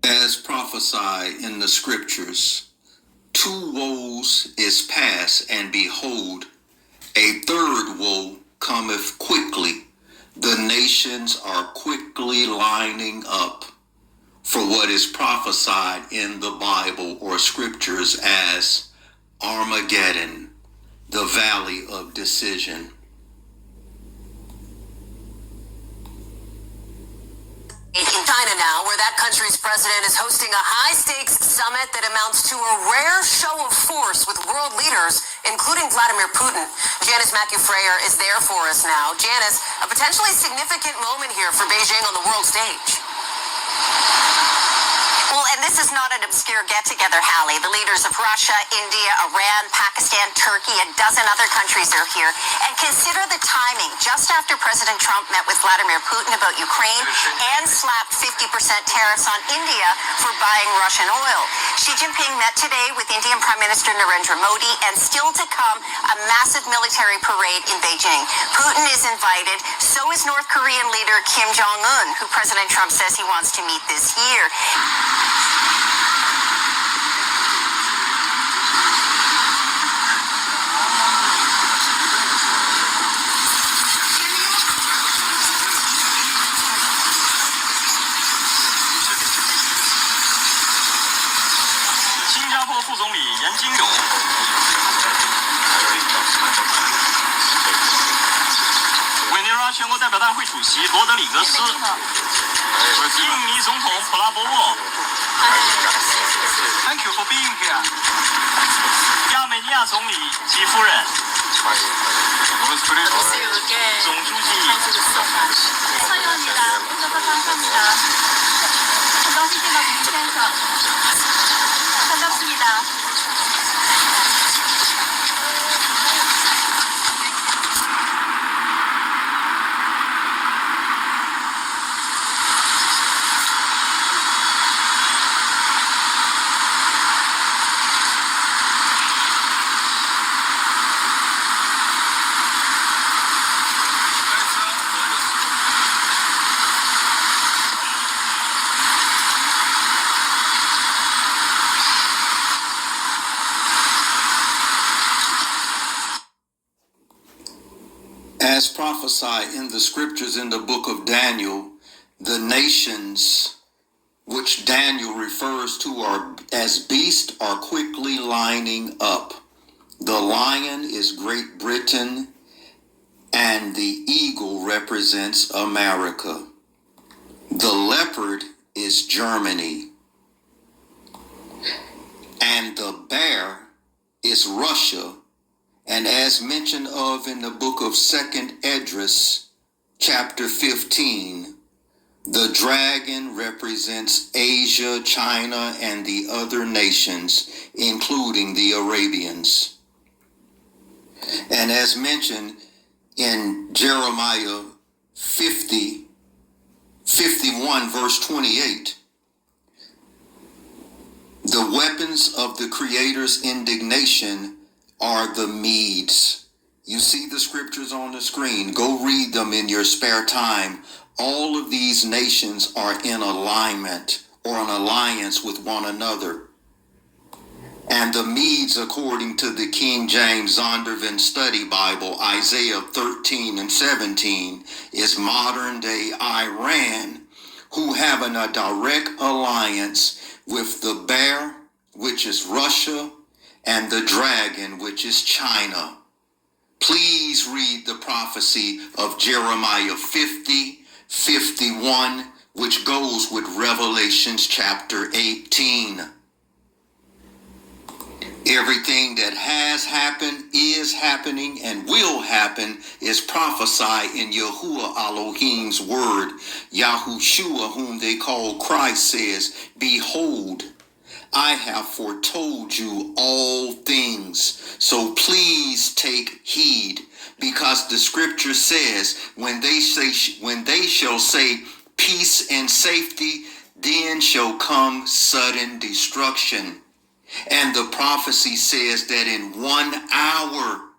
As prophesied in the scriptures, 2 woes is past, and behold, a third woe cometh quickly. The nations are quickly lining up for what is prophesied in the Bible or scriptures as Armageddon, the valley of decision. In China now, where that country's president is hosting a high-stakes summit that amounts to a rare show of force with world leaders, including Vladimir Putin. Janice Matthew-Freyer is there for us now. Janice, a potentially significant moment here for Beijing on the world stage. Well, and this is not an obscure get-together, Hallie. The leaders of Russia, India, Iran, Pakistan, Turkey, a dozen other countries are here. And consider the timing. Just after President Trump met with Vladimir Putin about Ukraine and slapped 50% tariffs on India for buying Russian oil. Xi Jinping met today with Indian Prime Minister Narendra Modi, and still to come, a massive military parade in Beijing. Putin is invited. So is North Korean leader Kim Jong-un, who President Trump says he wants to meet this year. Thank you for being here. 亚美尼亚总理及夫人，总书记。 사연이라 오셔서 감사합니다. 건강식기가 김先生 반갑습니다. As prophesied in the scriptures in the book of Daniel, the nations which Daniel refers to are as beasts are quickly lining up. The lion is Great Britain, and the eagle represents America. The leopard is Germany, and the bear is Russia. And as mentioned of in the book of 2nd Esdras, chapter 15, the dragon represents Asia, China, and the other nations, including the Arabians. And as mentioned in Jeremiah 51, verse 28, the weapons of the Creator's indignation are the Medes. You see the scriptures on the screen. Go read them in your spare time. All of these nations are in alignment or an alliance with one another. And the Medes, according to the King James Zondervan Study Bible, Isaiah 13 and 17, is modern day Iran, who have a direct alliance with the bear, which is Russia, and the dragon, which is China. Please read the prophecy of Jeremiah 50, 51, which goes with Revelations chapter 18. Everything that has happened, is happening, and will happen is prophesied in Yahuwah Elohim's word. Yahushua, whom they call Christ, says, "Behold, I have foretold you all things, so please take heed, because the scripture says, when they shall say peace and safety, then shall come sudden destruction." And the prophecy says that in 1 hour,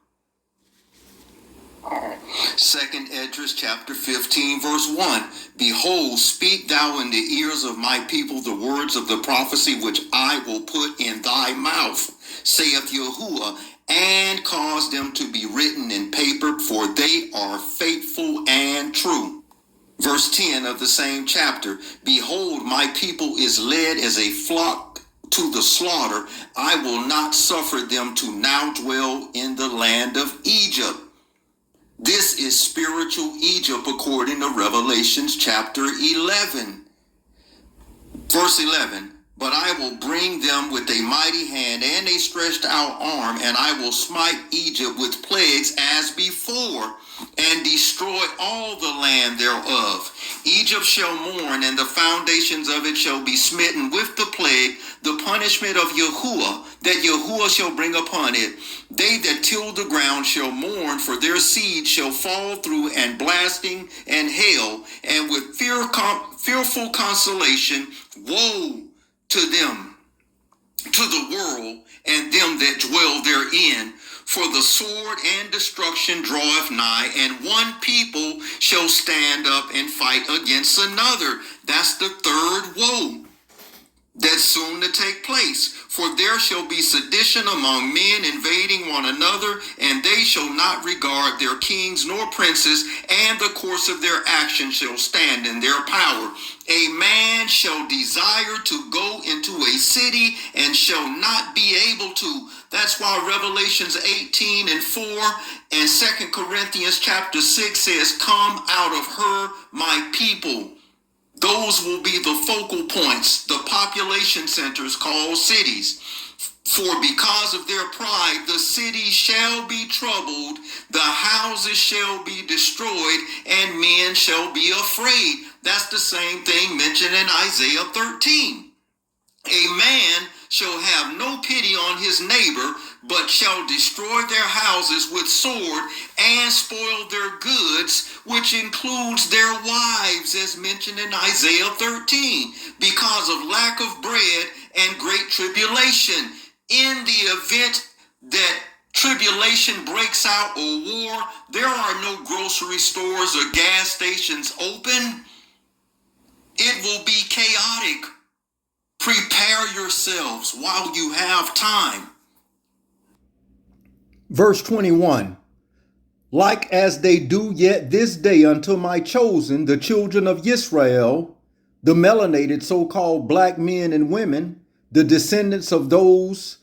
Second Esdras chapter 15 verse 1. Behold, speak thou in the ears of my people the words of the prophecy which I will put in thy mouth, saith Yahuwah, and cause them to be written in paper, for they are faithful and true. Verse 10 of the same chapter. Behold, my people is led as a flock to the slaughter. I will not suffer them to now dwell in the land of Egypt. This is spiritual Egypt according to Revelations chapter 11. Verse 11. But I will bring them with a mighty hand and a stretched out arm, and I will smite Egypt with plagues as before, and destroy all the land thereof. Egypt shall mourn, and the foundations of it shall be smitten with the plague, the punishment of Yahuwah, that Yahuwah shall bring upon it. They that till the ground shall mourn, for their seed shall fall through, and blasting and hail, and with fearful consolation, woe to them, to the world, and them that dwell therein. For the sword and destruction draweth nigh, and one people shall stand up and fight against another. That's the third woe that's soon to take place. For there shall be sedition among men, invading one another, and they shall not regard their kings nor princes, and the course of their action shall stand in their power. A man shall desire to go into a city and shall not be able to. That's why Revelations 18 and 4 and 2 Corinthians chapter 6 says, come out of her, my people. Those will be the focal points, the population centers called cities. For because of their pride, the city shall be troubled, the houses shall be destroyed, and men shall be afraid. That's the same thing mentioned in Isaiah 13. A man shall have no pity on his neighbor, but shall destroy their houses with sword and spoil their goods, which includes their wives, as mentioned in Isaiah 13, because of lack of bread and great tribulation. In the event that tribulation breaks out or war, there are no grocery stores or gas stations open. It will be chaotic. Prepare yourselves while you have time. Verse 21. Like as they do yet this day unto my chosen, the children of Israel, the melanated so-called black men and women, the descendants of those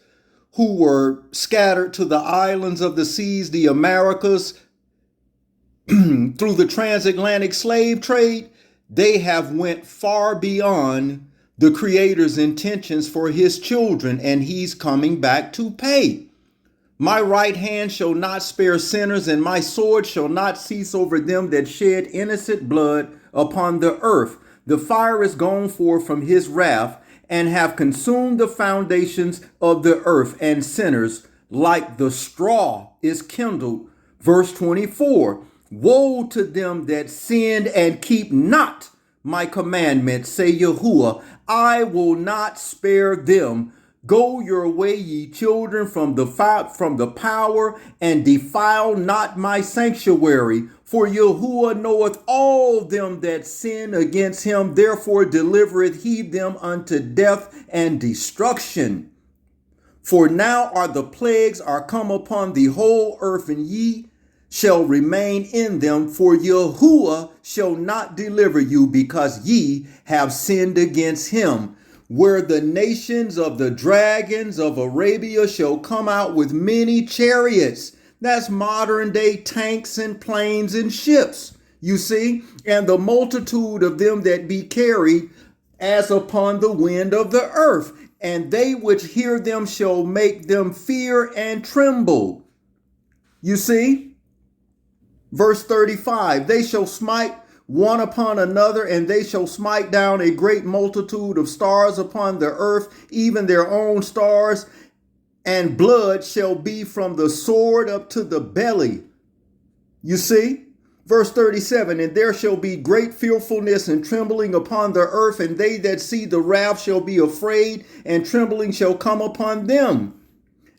who were scattered to the islands of the seas, the Americas, through the transatlantic slave trade, they have went far beyond the Creator's intentions for his children, and he's coming back to pay. My right hand shall not spare sinners, and my sword shall not cease over them that shed innocent blood upon the earth. The fire is gone forth from his wrath, and have consumed the foundations of the earth, and sinners like the straw is kindled. Verse 24, woe to them that sinned and keep not my commandments, say Yahuwah, I will not spare them. Go your way, ye children, from the power, and defile not my sanctuary. For Yahuwah knoweth all them that sin against him, therefore delivereth he them unto death and destruction. For now are the plagues are come upon the whole earth, and ye shall remain in them, for Yahuwah shall not deliver you, because ye have sinned against him. Where the nations of the dragons of Arabia shall come out with many chariots. That's modern day tanks and planes and ships, you see, and the multitude of them that be carried as upon the wind of the earth. And they which hear them shall make them fear and tremble. You see, verse 35, they shall smite one upon another, and they shall smite down a great multitude of stars upon the earth, even their own stars, and blood shall be from the sword up to the belly. You see? Verse 37, and there shall be great fearfulness and trembling upon the earth, and they that see the wrath shall be afraid, and trembling shall come upon them.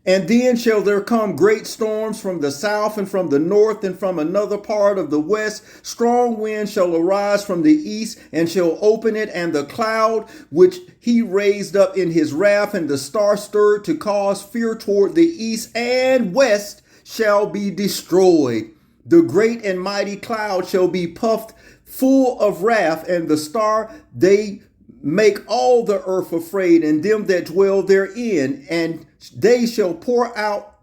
And then shall there come great storms from the south and from the north and from another part of the west. Strong winds shall arise from the east and shall open it, and the cloud which he raised up in his wrath and the star stirred to cause fear toward the east and west shall be destroyed. The great and mighty cloud shall be puffed full of wrath, and the star they make all the earth afraid, and them that dwell therein, and they shall pour out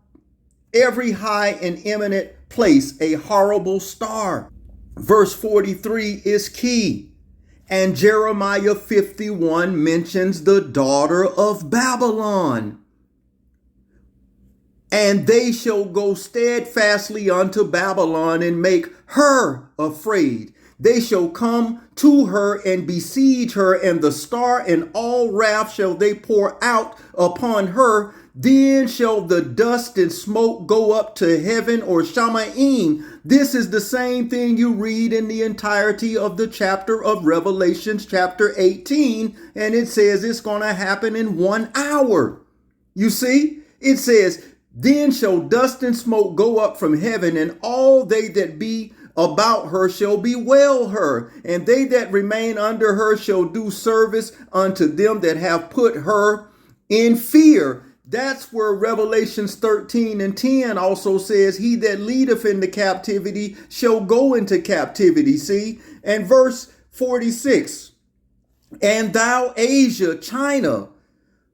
every high and eminent place a horrible star. Verse 43 is key. And Jeremiah 51 mentions the daughter of Babylon. And they shall go steadfastly unto Babylon and make her afraid. They shall come to her and besiege her, and the star and all wrath shall they pour out upon her. Then shall the dust and smoke go up to heaven, or Shamaim. This is the same thing you read in the entirety of the chapter of Revelations, chapter 18, and it says it's going to happen in 1 hour. You see, it says, then shall dust and smoke go up from heaven, and all they that be about her shall bewail her, and they that remain under her shall do service unto them that have put her in fear. That's where Revelations 13 and 10 also says, he that leadeth into captivity shall go into captivity. See? And verse 46, and thou Asia, China,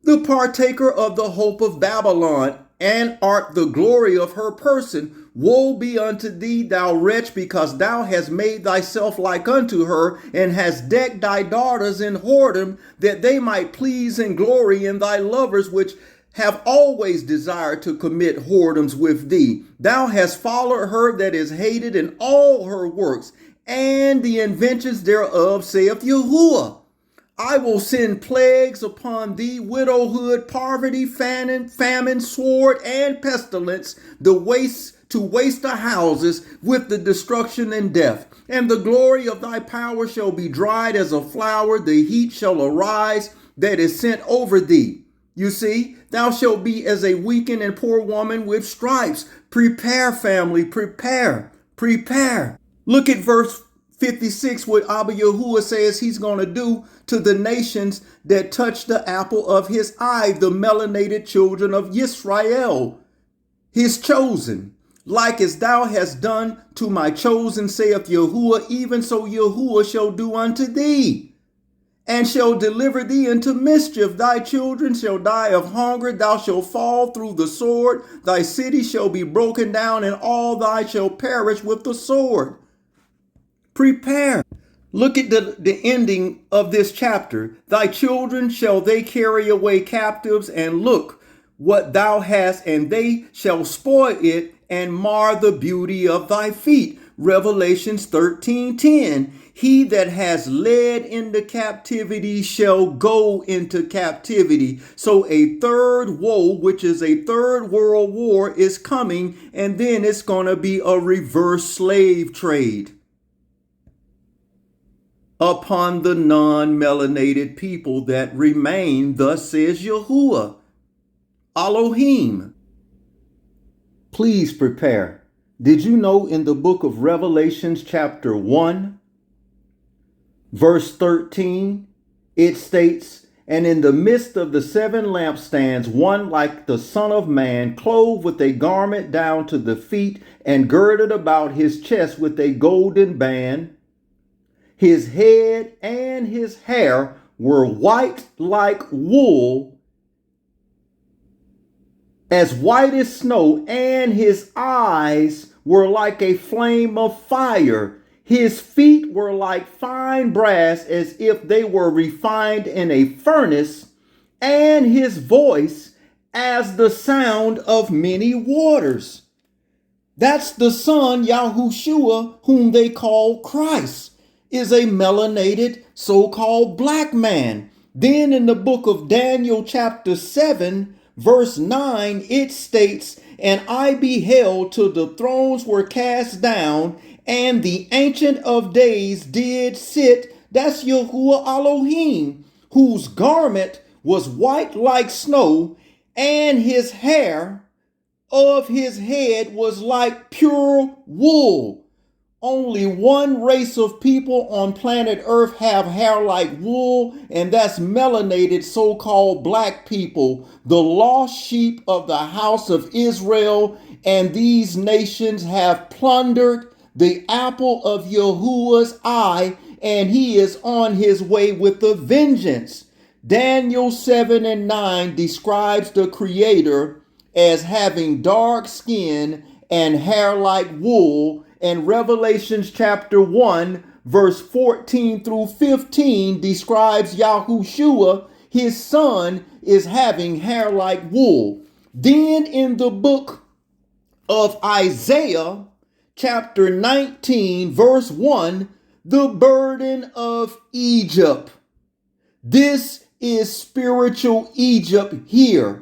the partaker of the hope of Babylon, and art the glory of her person. Woe be unto thee, thou wretch, because thou hast made thyself like unto her, and hast decked thy daughters in whoredom, that they might please and glory in thy lovers, which have always desired to commit whoredoms with thee. Thou hast followed her that is hated in all her works, and the inventions thereof, saith Yahuwah. I will send plagues upon thee, widowhood, poverty, famine, sword, and pestilence, to waste the houses with the destruction and death. And the glory of thy power shall be dried as a flower, the heat shall arise that is sent over thee. You see, thou shalt be as a weakened and poor woman with stripes. Prepare, family, prepare. Look at verse 56, what Abba Yahuwah says he's going to do to the nations that touch the apple of his eye, the melanated children of Israel, his chosen. Like as thou hast done to my chosen, saith Yahuwah, even so Yahuwah shall do unto thee, and shall deliver thee into mischief. Thy children shall die of hunger, thou shalt fall through the sword, thy city shall be broken down, and all thy shall perish with the sword. Prepare. Look at the ending of this chapter. Thy children shall they carry away captives, and look what thou hast, and they shall spoil it and mar the beauty of thy feet. Revelations 13:10. He that has led into captivity shall go into captivity. So a third woe, which is a third world war, is coming, and then it's going to be a reverse slave trade upon the non-melanated people that remain. Thus says Yahuwah, Elohim. Please prepare. Did you know in the book of Revelations chapter 1, verse 13, it states, and in the midst of the 7 lampstands, one like the Son of Man, clothed with a garment down to the feet, and girded about his chest with a golden band. His head and his hair were white like wool, as white as snow, and his eyes were like a flame of fire. His feet were like fine brass, as if they were refined in a furnace, and his voice as the sound of many waters. That's the Son, Yahushua, whom they call Christ, is a melanated so-called black man. Then in the book of Daniel chapter 7, verse 9, it states, and I beheld till the thrones were cast down, and the Ancient of Days did sit. That's Yahuwah Elohim, whose garment was white like snow, and his hair of his head was like pure wool. Only one race of people on planet Earth have hair like wool, and that's melanated so-called black people, the lost sheep of the house of Israel. And these nations have plundered the apple of Yahuwah's eye, and he is on his way with a vengeance. Daniel 7 and 9 describes the Creator as having dark skin and hair like wool, and Revelations chapter 1 verse 14 through 15 describes Yahushua, his son, is having hair like wool. Then in the book of Isaiah chapter 19 verse 1, the burden of Egypt. This is spiritual Egypt here.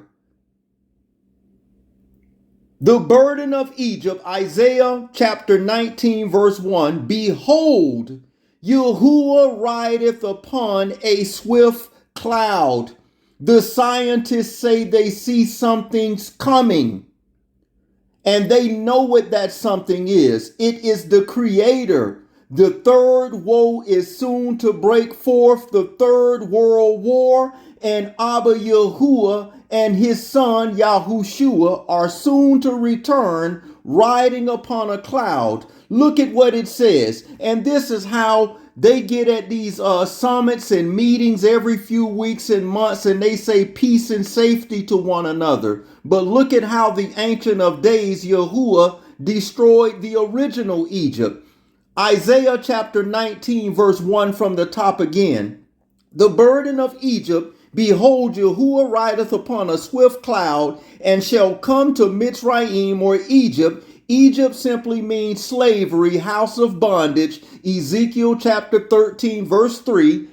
The burden of Egypt, Isaiah chapter 19 verse 1, behold, Yahuwah rideth upon a swift cloud. The scientists say they see something's coming, and they know what that something is. It is the Creator. The third woe is soon to break forth, the third world war, and Abba Yahuwah and his son Yahushua are soon to return riding upon a cloud. Look at what it says. And this is how they get at these summits and meetings every few weeks and months, and they say peace and safety to one another. But look at how the Ancient of Days, Yahuwah, destroyed the original Egypt. Isaiah chapter 19 verse 1 from the top again. The burden of Egypt, behold, Yahuwah rideth upon a swift cloud, and shall come to Mitzrayim, or Egypt. Egypt simply means slavery, house of bondage. Ezekiel chapter 13 verse 3,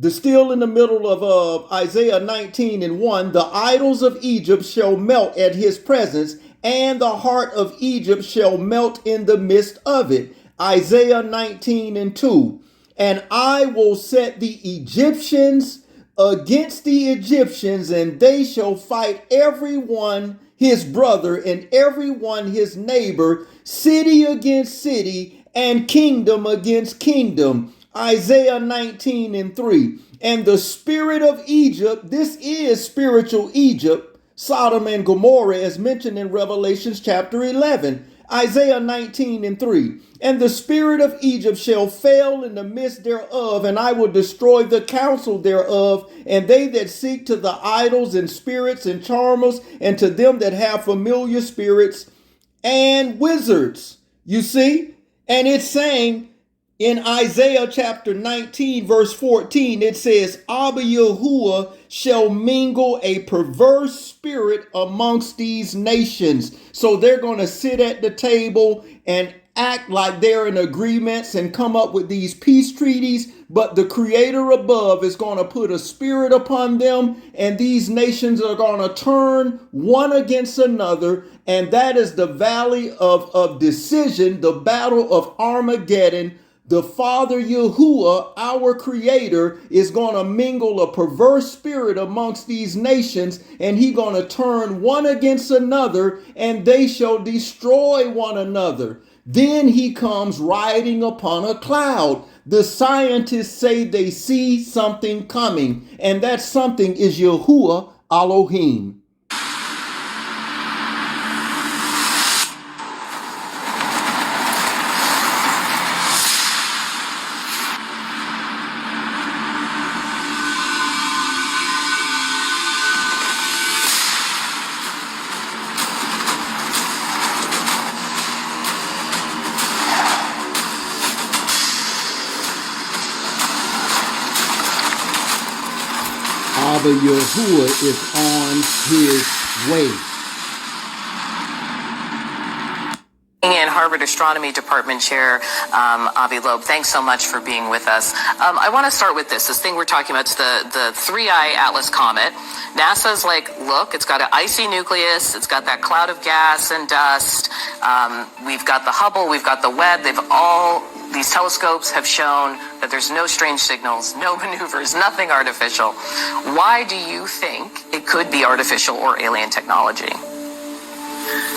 still in the middle of Isaiah 19 and 1, the idols of Egypt shall melt at his presence, and the heart of Egypt shall melt in the midst of it. Isaiah 19 and 2. And I will set the Egyptians against the Egyptians, and they shall fight everyone his brother and everyone his neighbor, city against city, and kingdom against kingdom. Isaiah 19 and 3. And the spirit of Egypt, this is spiritual Egypt, Sodom and Gomorrah, as mentioned in Revelations chapter 11. Isaiah 19 and 3. And the spirit of Egypt shall fail in the midst thereof, and I will destroy the counsel thereof, and they that seek to the idols and spirits and charmers, and to them that have familiar spirits and wizards. You see? And it's saying in Isaiah chapter 19 verse 14, it says, Abba Yahuwah shall mingle a perverse spirit amongst these nations. So they're going to sit at the table and act like they're in agreements and come up with these peace treaties, but the Creator above is going to put a spirit upon them, and these nations are going to turn one against another, and that is the valley of decision, the battle of Armageddon. The Father Yahuwah, our Creator, is going to mingle a perverse spirit amongst these nations, and He's going to turn one against another, and they shall destroy one another. Then He comes riding upon a cloud. The scientists say they see something coming, and that something is Yahuwah Elohim. Abba Yahuwah is on his way. And Harvard Astronomy Department Chair Avi Loeb, thanks so much for being with us. I want to start with this thing we're talking about. It's the 3I Atlas comet. NASA's like, look, it's got an icy nucleus. It's got that cloud of gas and dust. We've got the Hubble. We've got the Webb. They've all These telescopes have shown that there's no strange signals, no maneuvers, nothing artificial. Why do you think it could be artificial or alien technology?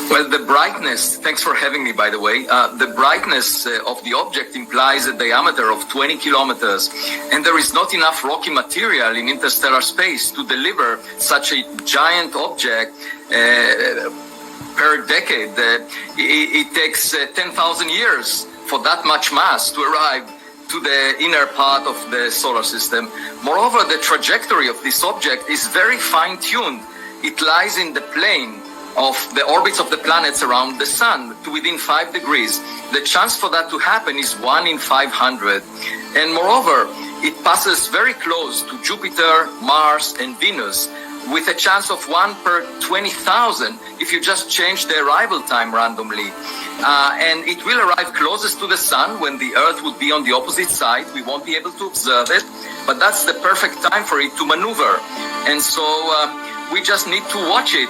Well, the brightness, thanks for having me, by the way, the brightness of the object implies a diameter of 20 kilometers, and there is not enough rocky material in interstellar space to deliver such a giant object per decade. It takes 10,000 years for that much mass to arrive to the inner part of the solar system. Moreover, the trajectory of this object is very fine-tuned. It lies in the plane of the orbits of the planets around the sun to within 5 degrees. The chance for that to happen is 1 in 500. And moreover, it passes very close to Jupiter, Mars, and Venus, with a chance of 1 per 20,000 if you just change the arrival time randomly. And it will arrive closest to the sun when the Earth would be on the opposite side. We won't be able to observe it, but that's the perfect time for it to maneuver. And so we just need to watch it.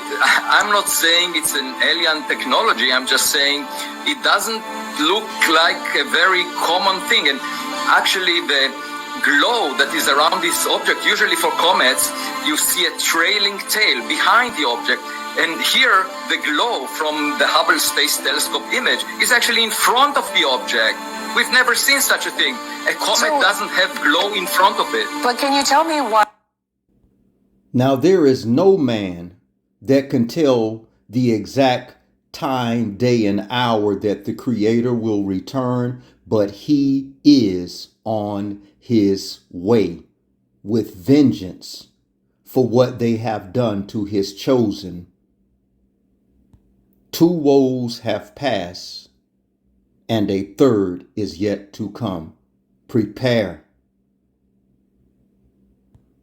I'm not saying it's an alien technology. I'm just saying it doesn't look like a very common thing. And actually, the glow that is around this object, usually for comets, you see a trailing tail behind the object. And here, the glow from the Hubble Space Telescope image is actually in front of the object. We've never seen such a thing. A comet doesn't have glow in front of it. But can you tell me why? Now there is no man that can tell the exact time, day, and hour that the Creator will return, but he is on his way with vengeance for what they have done to his chosen. 2 woes have passed, and a third is yet to come. Prepare.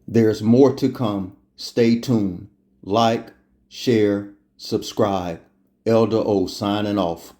There's more to come. Stay tuned. Like, share, subscribe. Elder O signing off.